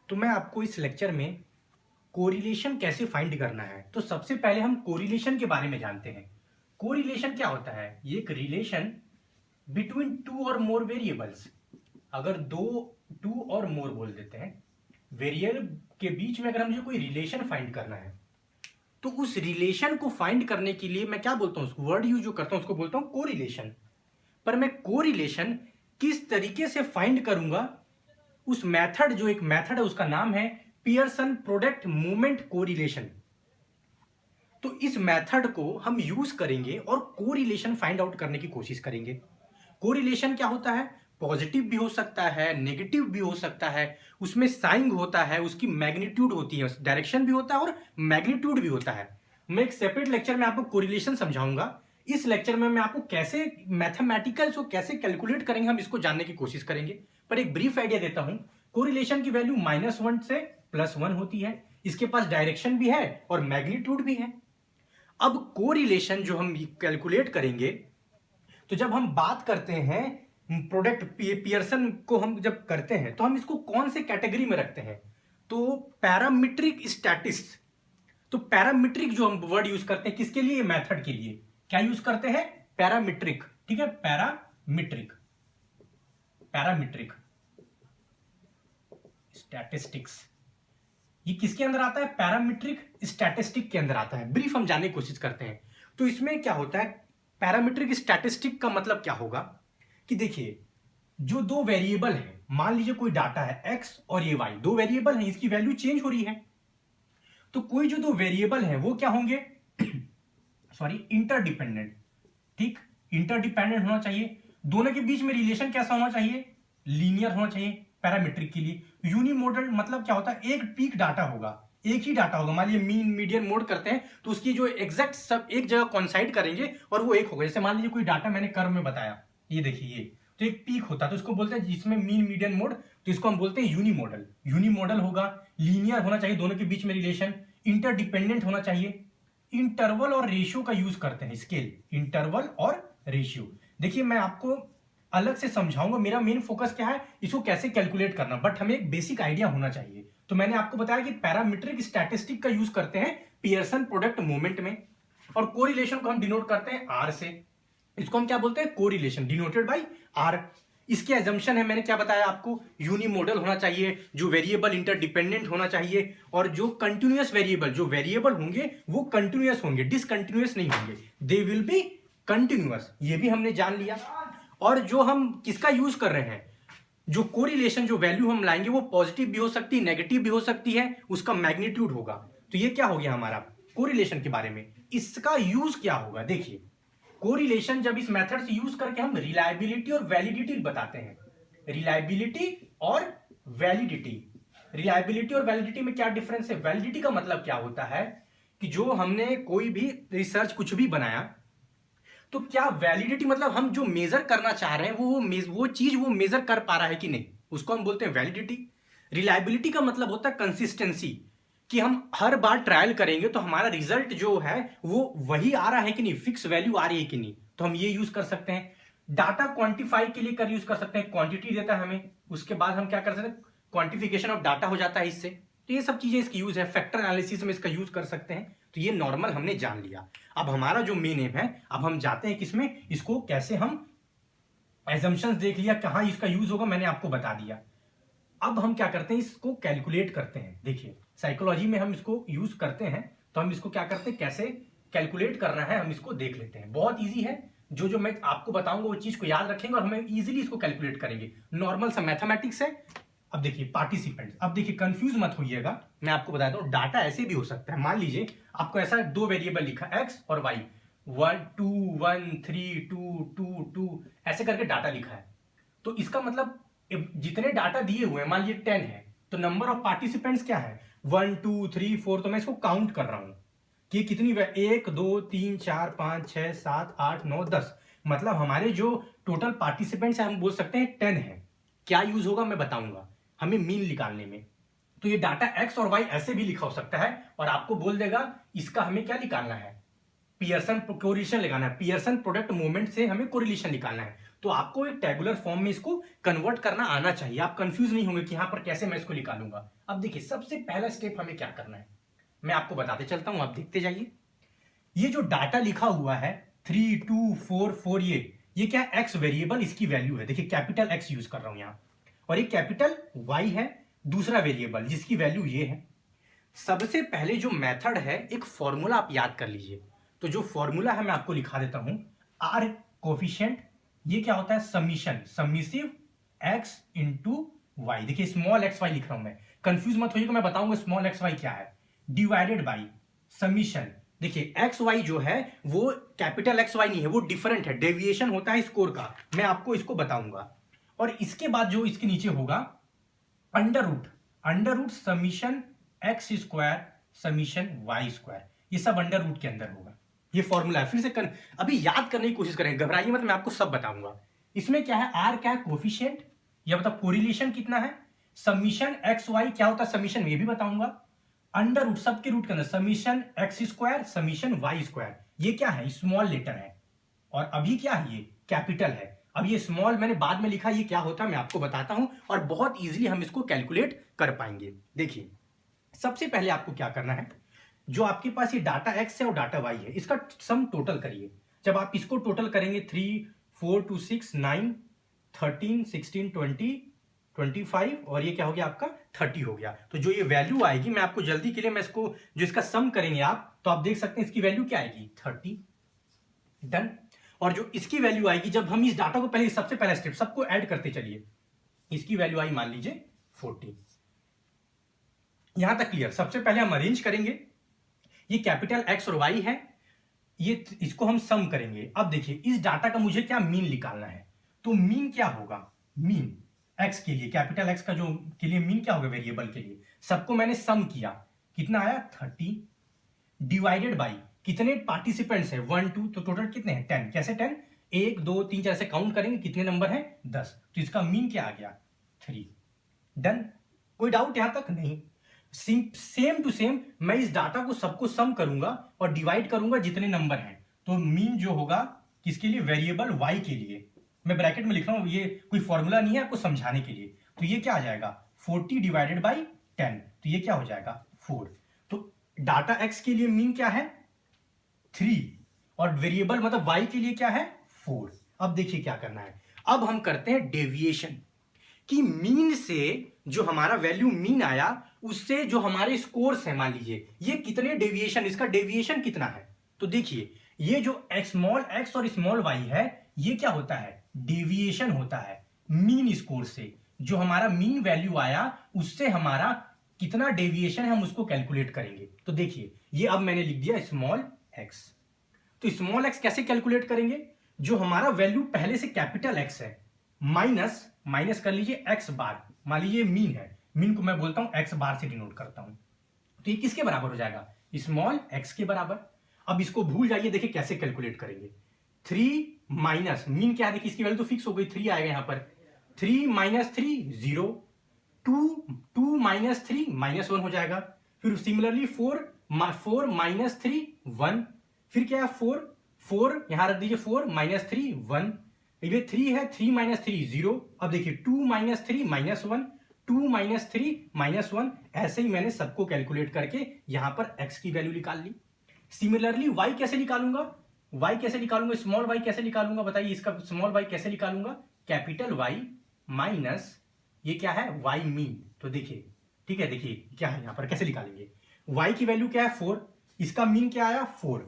तो मैं आपको इस लेक्चर में कोरिलेशन कैसे फाइंड करना है। तो सबसे पहले हम कोरिलेशन के बारे में जानते हैं। कोरिलेशन क्या होता है? ये एक रिलेशन बिटवीन टू और मोर वेरिएबल्स। अगर टू और मोर बोल देते हैं, वेरिएबल के बीच में अगर मुझे कोई रिलेशन फाइंड करना है तो उस रिलेशन को फाइंड करने के लिए मैं क्या बोलता हूं, उसको वर्ड यूज जो करता हूं उसको बोलता हूं कोरिलेशन। पर मैं कोरिलेशन किस तरीके से फाइंड करूंगा, उस मेथड, जो एक मेथड है उसका नाम है पियर्सन प्रोडक्ट मोमेंट कोरिलेशन। तो इस मेथड को हम यूज करेंगे और कोरिलेशन फाइंड आउट करने की कोशिश करेंगे। कोरिलेशन क्या होता है? पॉजिटिव भी हो सकता है, नेगेटिव भी हो सकता है, उसमें साइन होता है, उसकी मैग्नीट्यूड होती है, डायरेक्शन भी होता है और मैग्नीट्यूड भी होता है। मैं एक सेपरेट लेक्चर में आपको कोरिलेशन समझाऊंगा। इस लेक्चर में मैं आपको कैसे मैथमेटिकल को कैसे कैलकुलेट करेंगे हम इसको जानने की कोशिश करेंगे। पर एक ब्रीफ आइडिया देता हूं। कोरिलेशन की वैल्यू -1 से +1 होती है। इसके पास डायरेक्शन भी है और मैग्नीट्यूड भी है। अब कोरिलेशन जो हम कैलकुलेट करेंगे, तो जब हम बात करते हैं प्रोडक्ट पियर्सन को हम जब करते हैं तो हम इसको कौन से कैटेगरी में रखते हैं? तो पैरामीट्रिक स्टैटिस्टिक्स। तो पैरामीट्रिक जो हम वर्ड यूज करते हैं किसके लिए? मेथड के लिए। क्या यूज करते हैं? पैरामीट्रिक। ठीक है, पैरामीट्रिक, पैरामीट्रिक स्टैटिस्टिक्स। ये किसके अंदर आता है? पैरामीट्रिक स्टैटिस्टिक के अंदर आता है। ब्रीफ हम जानने की कोशिश करते हैं। तो इसमें क्या होता है? पैरामीट्रिक स्टैटिस्टिक का मतलब क्या होगा कि देखिए, जो दो वेरिएबल है, मान लीजिए कोई डाटा है एक्स और ये वाई, दो वेरिएबल है, इसकी वैल्यू चेंज हो रही है। तो कोई जो दो वेरिएबल है वो क्या होंगे? Sorry, interdependent. ठीक, इंटरडिपेंडेंट होना चाहिए। दोनों के बीच में रिलेशन कैसा होना चाहिए? लीनियर होना चाहिए पैरामीट्रिक के लिए। यूनिमोडल मतलब क्या होता है? एक पीक डाटा होगा, एक ही डाटा होगा। मान लीजिए मीन मीडियन मोड करते हैं तो उसकी जो एग्जैक्ट सब एक जगह कॉन्साइड करेंगे और वो एक होगा। जैसे मान लीजिए कोई डाटा मैंने कर्व में बताया, ये देखिए, ये तो एक पीक होता है तो इसको बोलते हैं जिसमें मीन मीडियन मोड, तो इसको हम बोलते हैं यूनिमोडल। यूनिमोडल होगा, लीनियर होना चाहिए दोनों के बीच में रिलेशन, इंटरडिपेंडेंट होना चाहिए। इंटरवल और रेशियो का यूज करते हैं, स्केल, इंटरवल और रेशियो। देखिए मैं आपको अलग से समझाऊंगा, मेरा मेन फोकस क्या है, इसको कैसे कैलकुलेट करना, बट हमें एक बेसिक आइडिया होना चाहिए। तो मैंने आपको बताया कि पैरामीट्रिक स्टैटिस्टिक का यूज करते हैं पियर्सन प्रोडक्ट मोमेंट में, और कोरिलेशन को हम डिनोट करते हैं आर से। इसको हम क्या बोलते हैं? Correlation denoted by R. इसके एजम्पशन है, मैंने क्या बताया आपको, यूनिमोडल होना चाहिए, जो वेरिएबल इंटरडिपेंडेंट होना चाहिए, और जो कंटिन्यूअस वेरिएबल, जो वेरिएबल होंगे वो कंटिन्यूअस होंगे, डिसकंटिन्यूअस नहीं होंगे, दे विल बी कंटिन्यूअस। ये भी हमने जान लिया। और जो हम किसका यूज कर रहे हैं, जो कोरिलेशन, जो वैल्यू हम लाएंगे वो पॉजिटिव भी हो सकती है, नेगेटिव भी हो सकती है, उसका मैग्नीट्यूड होगा। तो ये क्या हो गया हमारा कोरिलेशन के बारे में। इसका यूज क्या होगा? देखिए, कोरिलेशन जब इस मेथड से यूज करके हम रिलायबिलिटी और वैलिडिटी बताते हैं। रिलायबिलिटी और वैलिडिटी, रिलायबिलिटी और वैलिडिटी में क्या डिफरेंस है? वैलिडिटी का मतलब क्या होता है कि जो हमने कोई भी रिसर्च कुछ भी बनाया, तो क्या वैलिडिटी मतलब हम जो मेजर करना चाह रहे हैं वो चीज वो मेजर कर पा रहा है कि नहीं, उसको हम बोलते हैं वैलिडिटी। रिलायबिलिटी का मतलब होता है कंसिस्टेंसी, कि हम हर बार ट्रायल करेंगे तो हमारा रिजल्ट जो है वो वही आ रहा है कि नहीं, फिक्स वैल्यू आ रही है कि नहीं। तो हम ये यूज कर सकते हैं। डाटा क्वांटिफाई के लिए कर यूज कर सकते हैं, क्वांटिटी देता है हमें, उसके बाद हम क्या कर सकते हैं, क्वांटिफिकेशन ऑफ डाटा हो जाता है इससे। तो ये सब चीजें इसकी यूज है, फैक्टर एनालिसिस में इसका यूज कर सकते हैं। तो ये नॉर्मल हमने जान लिया। अब हमारा जो मेन एम है, अब हम जाते हैं किसमें, इसको कैसे हम एजम्पशंस देख लिया, कहां इसका यूज होगा मैंने आपको बता दिया। अब हम क्या करते हैं, इसको कैलकुलेट करते हैं। देखिए साइकोलॉजी में हम इसको यूज करते हैं, तो हम इसको क्या करते हैं, कैसे कैलकुलेट करना है हम इसको देख लेते हैं। बहुत इजी है, जो जो मैं आपको बताऊंगा वो चीज को याद रखेंगे और हमें इजीली इसको कैलकुलेट करेंगे। नॉर्मल सा मैथमेटिक्स है। अब देखिए पार्टिसिपेंट्स, अब देखिए कंफ्यूज मत होइएगा, मैं आपको बताता हूं। डाटा ऐसे भी हो सकता है, मान लीजिए आपको ऐसा दो वेरिएबल लिखा एक्स और वाई, 1 2 1 3 2 2 2 ऐसे करके डाटा लिखा है। तो इसका मतलब जितने डाटा दिए हुए हैं, मान लीजिए 10 है, तो नंबर ऑफ पार्टिसिपेंट्स क्या है, 1 2 3 4। तो मैं इसको काउंट कर रहा हूं कि कितनी, 1 2 3 4 5 6 7 8 9 10। मतलब हमारे जो टोटल पार्टिसिपेंट्स है हम बोल सकते हैं 10 है। क्या यूज होगा मैं बताऊंगा हमें मीन निकालने में। तो ये डाटा एक्स और वाई ऐसे भी लिखा हो सकता है, और आपको बोल देगा इसका हमें क्या निकालना है, पियर्सन कोरिलेशन लगाना है, पियर्सन प्रोडक्ट मूवमेंट से हमें कोरिलेशन निकालना है। तो आपको एक टेबुलर फॉर्म में इसको कन्वर्ट करना आना चाहिए। आप कंफ्यूज नहीं होंगे कि यहां पर कैसे मैं इसको निकालूंगा। अब देखिए सबसे पहला स्टेप हमें क्या करना है, मैं आपको बताते चलता हूं, आप देखते जाइए। ये जो डाटा लिखा हुआ है 3 2 4 4, ये क्या है, एक्स वेरिएबल, इसकी वैल्यू है। देखिए कैपिटल एक्स यूज कर रहा हूं यहां, और ये कैपिटल वाई है दूसरा वेरिएबल जिसकी वैल्यू ये है। सबसे पहले जो मेथड है, एक फॉर्मूला आप याद कर लीजिए। तो जो फॉर्मूला है मैं आपको लिखा देता हूं, आर कोफिशिएंट, ये क्या होता है, समीशन, समीसिव एक्स इंटू वाई। देखिए स्मॉल एक्स वाई लिख रहा हूं मैं, कंफ्यूज मत होइएगा, मैं बताऊंगा स्मॉल एक्स वाई क्या है। डिवाइडेड बाई समीशन, देखिए एक्स वाई जो है वो कैपिटल एक्स वाई नहीं है, वो डिफरेंट है, डेविएशन होता है स्कोर का, मैं आपको इसको बताऊंगा। और इसके बाद जो इसके नीचे होगा under root summation X square summation Y square, ये सब अंडर रूट के अंदर होगा। ये फॉर्मूला है, फिर से अभी याद करने की कोशिश करें, घबराइए मत, मैं आपको सब बताऊंगा। इसमें क्या है, आर क्या है, कोफिशिएंट, या मतलब कोरिलेशन कितना है, समीशन एक्स वाई क्या होता है, समीशन ये भी बताऊंगा, अंडर रूट सबके रूट के अंदर summation X square summation Y square, ये क्या है, स्मॉल लेटर है, और अभी क्या है, ये कैपिटल है। अब ये स्मॉल मैंने बाद में लिखा, ये क्या होता है मैं आपको बताता हूं, और बहुत इजीली हम इसको कैलकुलेट कर पाएंगे। देखिए सबसे पहले आपको क्या करना है, जो आपके पास ये डाटा एक्स है और डाटा वाई है, इसका सम टोटल करिए। जब आप इसको टोटल करेंगे 3 4 2 6 9 13 16 20 25, और ये क्या हो गया आपका 30 हो गया। तो जो ये वैल्यू आएगी, मैं आपको जल्दी के लिए मैं इसको, जो इसका सम करेंगे आप, तो आप देख सकते हैं इसकी वैल्यू क्या आएगी, 30। डन। और जो इसकी वैल्यू आएगी, जब हम इस डाटा को पहले, सबसे पहला स्टेप, सबको ऐड करते चलिए, इसकी वैल्यू आई मान लीजिए 40। यहां तक क्लियर। सबसे पहले हम अरेंज करेंगे, ये कैपिटल एक्स और वाई है, ये इसको हम सम करेंगे। अब देखिए इस डाटा का मुझे क्या मीन निकालना है, तो मीन क्या होगा, मीन एक्स के लिए, कैपिटल एक्स का जो के लिए मीन क्या होगा, वेरिएबल के लिए, सबको मैंने सम किया, कितना आया 30, डिवाइडेड बाई कितने पार्टिसिपेंट्स है 1 2, तो टोटल कितने हैं 10। कैसे 10, 1 2 3 4 ऐसे काउंट करेंगे, कितने नंबर है 10, तो इसका मीन क्या आ गया 3। डन। कोई डाउट यहां तक नहीं। सेम टू सेम मैं इस डाटा को सबको सम करूंगा और डिवाइड करूंगा जितने नंबर हैं, तो मीन जो होगा किसके लिए, वेरिएबल वाई के लिए, मैं ब्रैकेट में लिख रहा हूं, ये कोई फॉर्मूला नहीं है आपको समझाने के लिए। तो ये क्या आ जाएगा 40 डिवाइडेड बाई 10, तो ये क्या हो जाएगा 4। तो डाटा एक्स के लिए मीन क्या है 3, और वेरिएबल मतलब वाई के लिए क्या है 4। अब देखिए क्या करना है, अब हम करते हैं डेविएशन, कि मीन से जो हमारा वैल्यू मीन आया, उससे जो हमारे स्कोर्स हैं, मान लीजिए ये कितने डेविएशन, इसका डेविएशन कितना है। तो देखिए ये जो स्मॉल एक्स और स्मॉल वाई है, ये क्या होता है, डेविएशन होता है मीन स्कोर से। जो हमारा मीन वैल्यू आया, उससे हमारा कितना डेविएशन है, हम उसको कैलकुलेट करेंगे। तो देखिए ये अब मैंने लिख दिया स्मॉल एक्स। तो स्मॉल एक्स कैसे कैलकुलेट करेंगे, जो हमारा वैल्यू पहले से कैपिटल एक्स है, माइनस कर लीजिए एक्स बार, मान लीजिए मीन है, मीन को मैं बोलता हूं एक्स बार से डिनोट करता हूं, तो ये किसके बराबर हो जाएगा, स्मॉल एक्स के बराबर। अब इसको भूल जाइए, देखिए कैसे कैलकुलेट करेंगे, 3 माइनस मीन क्या है, देखिए इसकी वैल्यू तो फिक्स हो गई, 3 आएगा यहां पर, 3 माइनस 3 0, 2 माइनस 3 -1 हो जाएगा। फिर सिमिलरली 4 माइनस 3 1, फिर क्या है 4 यहां रख दीजिए, 4 माइनस 3 1, ये 3 है, 3 माइनस 3 0। अब देखिए 2 माइनस 3 -1, 2 माइनस 3 -1, ऐसे ही मैंने सबको कैलकुलेट करके यहां पर x की वैल्यू निकाल ली। सिमिलरली y कैसे निकालूंगा, स्मॉल y कैसे निकालूंगा, बताइए इसका स्मॉल y कैसे निकालूंगा, कैपिटल Y माइनस ये क्या है y मीन। तो देखिए ठीक है, देखिए क्या है यहां पर, कैसे निकालेंगे, y की वैल्यू क्या है 4, इसका मीन क्या आया 4,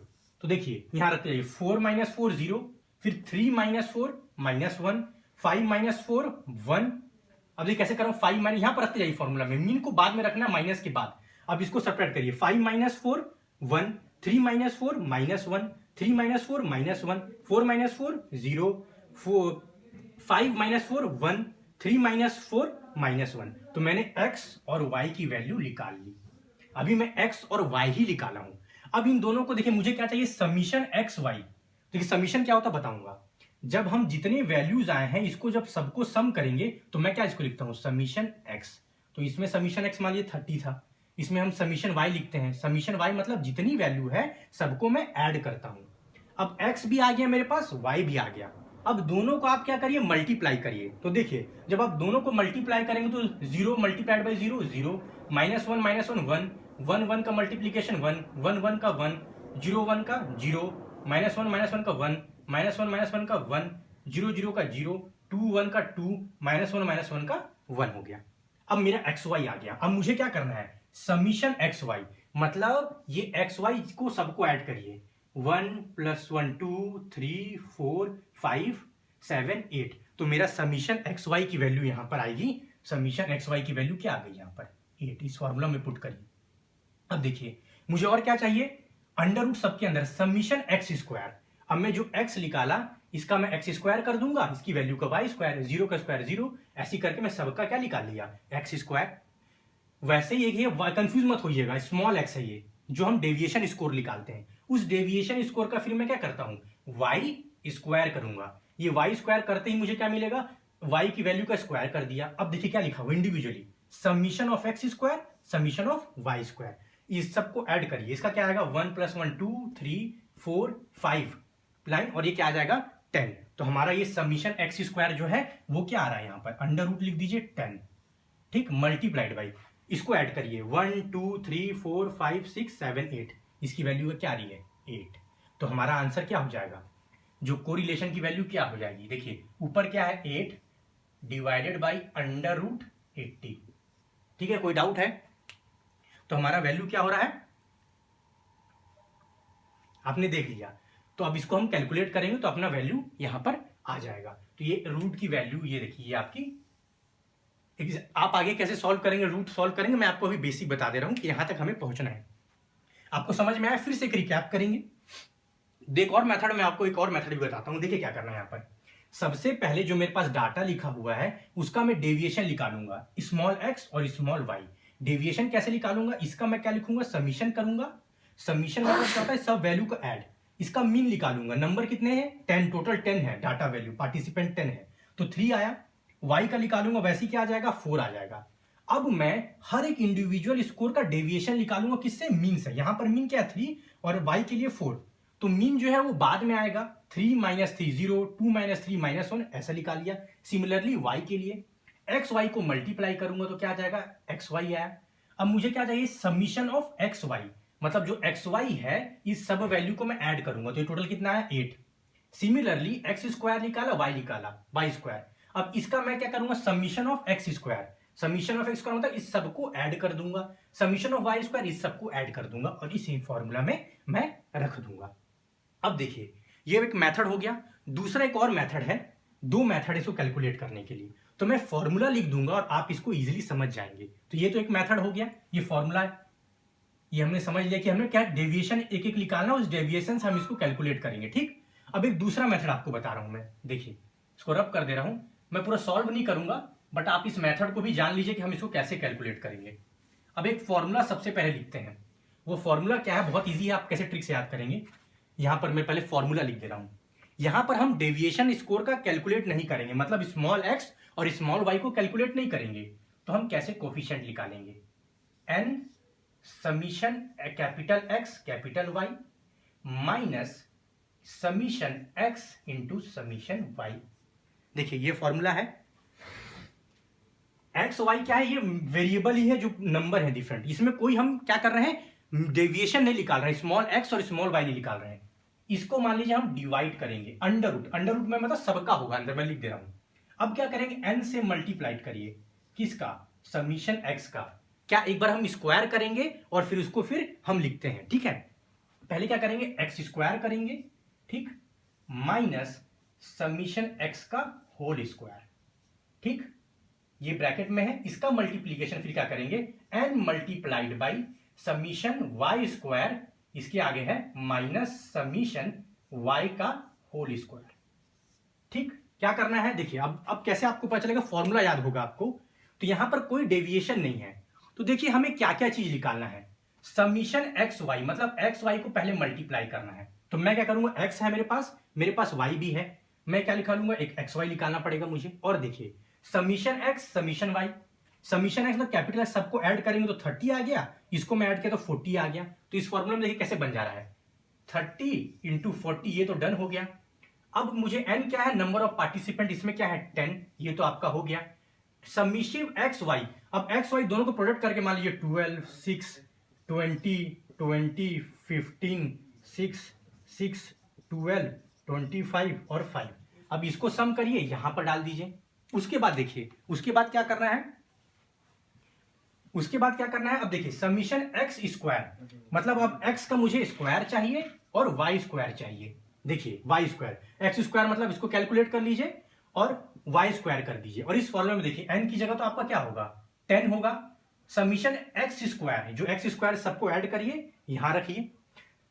तो देखिए यहां रखते जाइए, 4 माइनस 4 0, फिर 3 माइनस 4 -1, 5 माइनस 4 1। अब ये कैसे करूं, 5 माइनस, यहां पर रखते जाइए फॉर्मूला में, मीन को बाद में रखना माइनस के बाद। अब इसको सेपरेट करिए, 5 minus 4 1, 3 minus 4 -1, 3 minus 4 -1, 4 minus 4 0, 5 minus 4 1, 3 minus 4 -1। तो मैंने x और y की वैल्यू निकाल ली। अभी मैं x और y ही निकाला हूं। अब इन दोनों को देखिए, मुझे क्या चाहिए, समीशन एक्स वाई। देखिए समीशन क्या होता है बताऊंगा, जब हम जितने वैल्यूज आए हैं, इसको जब सबको सम करेंगे, तो मैं क्या इसको लिखता हूं, समीशन एक्स। तो इसमें समीशन एक्स मान लीजिए 30 था, इसमें हम समीशन वाई लिखते हैं, समीशन वाई मतलब जितनी वैल्यू है सबको मैं ऐड करता हूं। अब एक्स भी आ गया मेरे पास, वाई भी आ गया, अब दोनों को आप क्या करिए, मल्टीप्लाई करिए। तो देखिए जब आप दोनों को मल्टीप्लाई करेंगे तो 0 मल्टीप्लाइड बाई 0 0, -1 1, 1 1 का मल्टीप्लीकेशन 1 1 1 का 1, 0 1 का 0, -1 का 1, -1 का 1, 0 0 का 0, 2 1 का 2, -1 का 1 हो गया। अब मेरा एक्स वाई आ गया। अब मुझे क्या करना है, समीशन एक्स वाई, मतलब ये एक्स वाई को सबको ऐड करिए। 1 + 1 2 3 4 5 7 8। तो मेरा समीशन एक्स वाई की वैल्यू यहां पर आएगी। समीशन एक्स वाई की वैल्यू क्या आ गई यहां पर, 8। इस फॉर्मूला में पुट करिए। अब देखिए मुझे और क्या चाहिए, अंडर रूट सबके अंदर समीशन एक्स स्क्वायर। अब मैं जो एक्स निकाला इसका मैं एक्स स्क्वायर कर दूंगा, इसकी वैल्यू का वाई स्क्वायर, 0 का स्क्वायर 0, ऐसी करके मैं सबका क्या निकाल लिया, एक्स स्क्वायर। वैसे ही ये कंफ्यूज मत होइएगा, स्मॉल एक्स है ये, जो हम डेविएशन स्कोर निकालते हैं। उस डेविएशन स्कोर का फिर मैं क्या करता हूं, वाई स्क्वायर करूंगा। ये वाई स्क्वायर करते ही मुझे क्या मिलेगा, वाई की वैल्यू का स्क्वायर कर दिया। अब देखिए क्या लिखा हुआ individually, summation of X square, summation of Y square. इस सबको ऐड करिए, इसका क्या आएगा 1 + 1 2 3 4 5 लाइन, और ये क्या आ जाएगा 10। तो हमारा ये समीशन एक्स स्क्वायर जो है वो क्या आ रहा है यहां पर, अंडर रूट लिख दीजिए 10, ठीक, मल्टीप्लाइड बाई, इसको ऐड करिए 1 2 3 4 5 6 7 8, इसकी वैल्यू क्या आ रही है 8। तो हमारा आंसर क्या हो जाएगा, जो कोरिलेशन की वैल्यू क्या हो जाएगी, देखिए ऊपर क्या है 8 डिवाइडेड बाई अंडर रूट 80। ठीक है, कोई डाउट है? तो हमारा वैल्यू क्या हो रहा है, आपने देख लिया। तो अब इसको हम कैलकुलेट करेंगे तो अपना वैल्यू यहां पर आ जाएगा। तो ये रूट की वैल्यू ये देखिए, ये आपकी, आप आगे कैसे सॉल्व करेंगे, रूट सॉल्व करेंगे, मैं आपको अभी बेसिक बता दे रहा हूं कि यहां तक हमें पहुंचना है। आपको समझ में आया? फिर से एक रिकैप करेंगे। एक और मेथड, मैं आपको एक और मेथड भी बताता हूं। देखिए क्या करना है यहां पर, सबसे पहले जो मेरे पास डाटा लिखा हुआ है उसका मैं डेविएशन निकालूंगा, स्मॉल एक्स और स्मॉल वाई। डेविएशन कैसे निकालूंगा, इसका मैं क्या लिखूंगा, समीशन करूंगा। समीशन मतलब क्या होता है, सब वैल्यू को ऐड। इसका मीन निकालूंगा, नंबर कितने हैं 10, टोटल 10 है, डाटा वैल्यू पार्टिसिपेंट 10 है तो 3 आया। वाई का निकालूंगा, वैसे क्या आ जाएगा 4 आ जाएगा। अब मैं हर एक इंडिविजुअल स्कोर का डेविएशन निकालूंगा, किससे, मीन से। यहां पर मीन क्या है 3 और वाई के लिए 4, तो मीन जो है वो बाद में आएगा। 3 - 3 0, 2 - 3 -1, ऐसा निकाल लिया। सिमिलरली वाई के लिए एक्स वाई को मल्टीप्लाई करूंगा तो क्या आ जाएगा, एक्स वाई आया। अब मुझे क्या चाहिए, समीशन ऑफ एक्स वाई, मतलब जो एक्स वाई है इस सब वैल्यू को मैं ऐड करूंगा तो ये टोटल कितना है 8। सिमिलरली एक्स स्क्वायर निकाला, वाई निकाला, वाई स्क्वायर। अब इसका मैं क्या करूंगा, summation of X square. Summation of X square मतलब इस सबको ऐड कर दूंगा। समीशन ऑफ वाई स्क्वायर, इस सबको ऐड कर दूंगा और इसी फॉर्मूला में मैं रख दूंगा। अब देखिए ये एक मेथड हो गया। दूसरा एक और मेथड है, दो मेथड इसको कैलकुलेट करने के लिए। तो मैं फॉर्मूला लिख दूंगा और आप इसको इजीली समझ जाएंगे। तो ये तो एक मेथड हो गया, ये फॉर्मूला है, ये हमने समझ लिया कि हमने क्या डेविएशन एक एक निकालना, उस डेविएशन से हम इसको कैलकुलेट करेंगे। ठीक, अब एक दूसरा मेथड आपको बता रहा हूं मैं, देखिए इसको रब कर दे रहा हूं। मैं पूरा सॉल्व नहीं करूंगा बट आप इस मेथड को भी जान लीजिए कि हम इसको कैसे कैलकुलेट करेंगे। अब एक फॉर्मूला सबसे पहले लिखते हैं। वो फॉर्मूला क्या है, बहुत ईजी है, आप कैसे ट्रिक से याद करेंगे। यहां पर मैं पहले फॉर्मूला लिख दे रहा हूं। यहां पर हम डेविएशन स्कोर का कैलकुलेट नहीं करेंगे, मतलब स्मॉल एक्स और स्मॉल वाई को कैलकुलेट नहीं करेंगे। तो हम कैसे कोफिशिएंट निकालेंगे, N summation capital X capital Y minus summation X into summation Y. देखिए ये फॉर्मूला है। एक्स वाई क्या है, ये वेरिएबल ही है, जो नंबर है डिफरेंट, इसमें कोई हम क्या कर रहे हैं, डेविएशन नहीं निकाल रहे हैं, स्मॉल एक्स और स्मॉल वाई नहीं निकाल रहे हैं। इसको मान लीजिए हम डिवाइड करेंगे, अंडर रूट, अंडर रूट में मतलब सबका होगा अंदर, मैं लिख दे रहा हूं। अब क्या करेंगे, एन से मल्टीप्लाइड करिए, किसका, समीशन एक्स का। क्या एक बार हम स्क्वायर करेंगे और फिर उसको फिर हम लिखते हैं, ठीक है। पहले क्या करेंगे, एक्स स्क्वायर करेंगे, ठीक, माइनस समीशन एक्स का होल स्क्वायर, ठीक, ये ब्रैकेट में है। इसका मल्टीप्लीकेशन फिर क्या करेंगे, N multiplied by summation Y square, इसके आगे है माइनस समीशन वाई का होल स्क्वायर। ठीक, क्या करना है देखिए, अब कैसे आपको पता चलेगा, फॉर्मूला याद होगा आपको। तो यहां पर कोई डेविएशन नहीं है, तो देखिए हमें क्या क्या चीज निकालना है। समीशन एक्स वाई मतलब एक्स वाई को पहले मल्टीप्लाई करना है। तो मैं क्या करूंगा, एक्स है मेरे पास वाई भी है, मैं क्या निकालूंगा, लूंगा, एक एक्स वाई निकालना पड़ेगा मुझे। और देखिए summation X summation Y, summation X मतलब कैपिटल एक्स सबको ऐड करेंगे तो 30 आ गया, इसको मैं ऐड किया तो 40 आ गया। तो इस फॉर्मूला में देखिए कैसे बन जा रहा है, 30 × 40, ये तो डन हो गया। अब मुझे n क्या है, नंबर ऑफ पार्टिसिपेंट, इसमें क्या है 10, ये तो आपका हो गया। समीशिव एक्स वाई, अब एक्स वाई दोनों को प्रोडक्ट करके मान लीजिए 12, 6, 20, 20, 15, 6, 6, 12, 25 और 5। अब इसको सम करिए, यहां पर डाल दीजिए। उसके बाद देखिए, उसके बाद क्या करना है, उसके बाद क्या करना है, अब देखिए समीशन एक्स स्क्वायर, मतलब अब एक्स का मुझे स्क्वायर चाहिए और वाई स्क्वायर चाहिए। देखिए वाई स्क्वायर, एक्स स्क्वायर मतलब इसको कैलकुलेट कर लीजिए और वाई स्क्वायर कर दीजिए। और इस फॉर्मूले में देखिए एन की जगह तो आपका क्या होगा, 10 होगा। समीशन एक्स स्क्वायर है, जो एक्स स्क्वायर सबको ऐड करिए, यहां रखिए।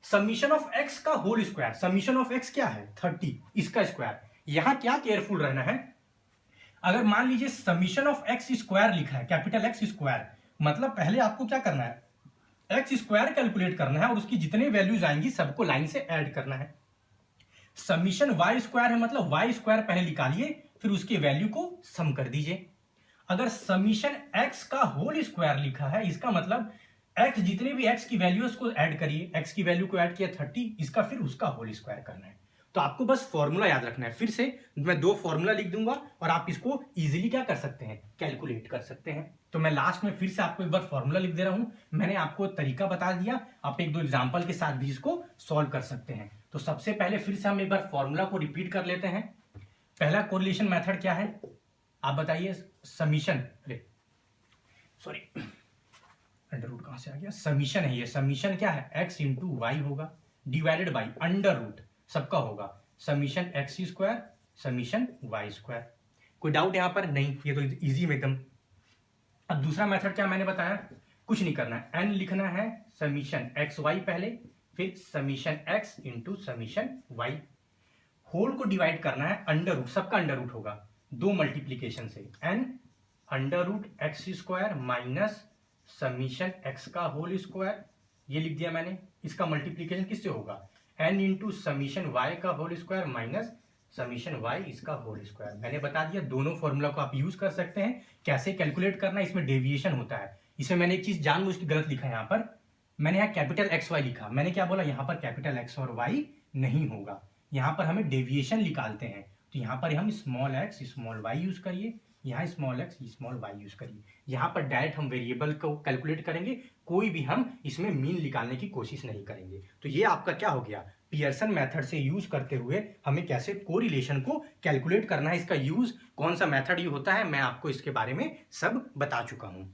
समीशन ऑफ एक्स का whole square, summation of X क्या है 30, इसका स्क्वायर। यहां क्या केयरफुल रहना है, अगर मान लीजिए समीशन ऑफ एक्स स्क्वायर लिखा है, कैपिटल एक्स स्क्वायर, मतलब पहले आपको क्या करना है, एक्स स्क्वायर कैलकुलेट करना है और उसकी जितने वैल्यूज आएंगी सबको लाइन से ऐड करना है। समीशन वाई स्क्वायर है, मतलब वाई स्क्वायर पहले निकालिए, फिर उसके वैल्यू को सम कर दीजिए। अगर समीशन एक्स का होल स्क्वायर लिखा है, इसका मतलब एक्स, जितने भी एक्स की वैल्यू उसको ऐड करिए, एक्स की वैल्यू को ऐड किया 30, इसका फिर उसका होल स्क्वायर करना है। तो आपको बस फॉर्मूला याद रखना है। फिर से मैं 2 फॉर्मूला लिख दूंगा और आप इसको इजीली क्या कर सकते हैं, कैलकुलेट कर सकते हैं। तो मैं लास्ट में फिर से आपको एक बार फॉर्मूला लिख दे रहा हूं, मैंने आपको तरीका बता दिया, आप 1-2 एग्जाम्पल के साथ भी इसको सॉल्व कर सकते हैं। तो सबसे पहले फिर से हम एक बार फॉर्मूला को रिपीट कर लेते हैं। पहला कोरिलेशन मेथड क्या है, आप बताइए, समीशन, सॉरी अंडर रूट कहां से आ गया, समीशन है ये, समीशन क्या है, एक्स इंटू वाई होगा डिवाइडेड बाई अंडर रूट, सबका होगा summation X square summation Y square. कोई डाउट यहां पर नहीं, ये तो इजी में एकदम। अब दूसरा मेथड क्या मैंने बताया, कुछ नहीं करना है, एन लिखना है समीशन एक्स वाई पहले, फिर summation X into summation Y, whole को डिवाइड करना है अंडर रूट, सबका अंडर रूट होगा 2 मल्टीप्लीकेशन से, N under root X square minus summation X का होल स्क्वायर, ये लिख दिया मैंने। इसका मल्टीप्लीकेशन किससे होगा, एन इंटू समीशन वाई का whole square minus summation Y इसका होल स्क्वायर। मैंने बता दिया, दोनों फॉर्मूला को आप यूज कर सकते हैं। कैसे कैलकुलेट करना है, इसमें डेविएशन होता है। इसमें मैंने एक चीज जानबूझ के गलत लिखा है, यहाँ पर मैंने यहाँ कैपिटल एक्स वाई लिखा, मैंने क्या बोला, यहाँ पर कैपिटल एक्स और वाई नहीं होगा, यहाँ पर हमें डेविएशन निकालते हैं। तो यहाँ पर हम small X small Y use करिए, यहाँ small X small Y use करिए। यहाँ पर डायरेक्ट हम वेरिएबल को कैलकुलेट करेंगे, कोई भी हम इसमें मीन निकालने की कोशिश नहीं करेंगे। तो ये आपका क्या हो गया, पियर्सन मेथड से यूज करते हुए हमें कैसे कोरिलेशन को कैलकुलेट करना है, इसका यूज कौन सा मेथड यूज होता है, मैं आपको इसके बारे में सब बता चुका हूं।